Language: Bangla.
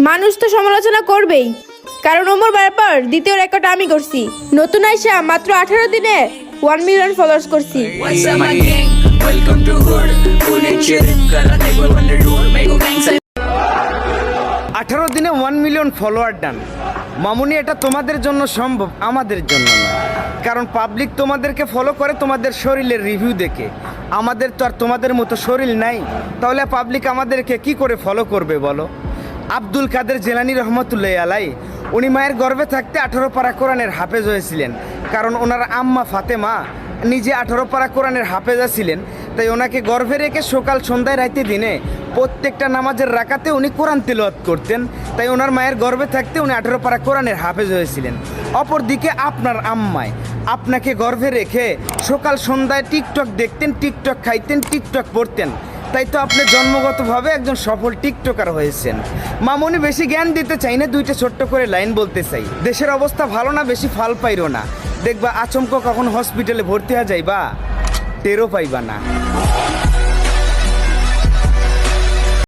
মানুষ তো সমালোচনা করবেই, কারণ ওমর ব্যাপার দ্বিতীয় রেকর্ড আমি করছি। নতুন আইসা মাত্র 18 দিনে 1 মিলিয়ন ফলোয়ার্স করছি। What's up my gang? Welcome to Hood. Hood and chill. Kala table on the door. Mego gang say 18 দিনে 1 মিলিয়ন ফলোয়ার ডান। মামুনি, এটা তোমাদের জন্য সম্ভব, আমাদের জন্য না। কারণ পাবলিক তোমাদেরকে ফলো করে তোমাদের শরীরের রিভিউ দেখে। আমাদের তো আর তোমাদের মতো শরীর নাই, তাহলে পাবলিক আমাদেরকে কি করে ফলো করবে বলো? আব্দুল কাদের জেলানী রহমতুল্লাহ আলাই, উনি মায়ের গর্ভে থাকতে 18 পারা কোরআনের হাফেজ হয়েছিলেন। কারণ ওনার আম্মা ফাতেমা নিজে 18 পারা কোরআনের হাফেজা ছিলেন, তাই ওনাকে গর্ভে রেখে সকাল সন্ধ্যায় রাইতে দিনে প্রত্যেকটা নামাজের রাকাতে উনি কোরআন তিলাওয়াত করতেন। তাই ওনার মায়ের গর্ভে থাকতে উনি 18 পারা কোরআনের হাফেজ হয়েছিলেন। অপরদিকে আপনার আম্মায় আপনাকে গর্ভে রেখে সকাল সন্ধ্যায় টিকটক দেখতেন, টিকটক খাইতেন, টিকটক পড়তেন। তাই তো আপনি জন্মগতভাবে একজন সফল টিকটকার হয়েছেন। মামুনি, বেশি জ্ঞান দিতে চাই না, দুইটা ছোট্ট করে লাইন বলতে চাই। দেশের অবস্থা ভালো না, বেশি ফাল পাইরো না। দেখবা আচমকা কখন হসপিটালে ভর্তি হয়ে যাইবা, টেরও পাইবা না।